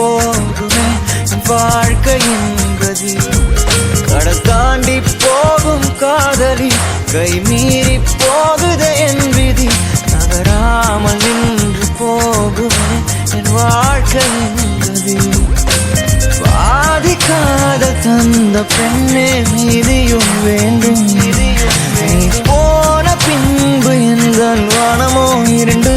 போகுமே என் வாழ்க்கையின் கதி. கடல் தாண்டி போகும் காதலி கை மீறி போகுதே என் விதி. நகராமல் நின்று போகுமே என் வாழ்க்கையின் கதி. பாதிக்காத தந்த பெண்ணே மீதியும் வேண்டும். நீ போன பின்பு எந்த வானமோ இரண்டு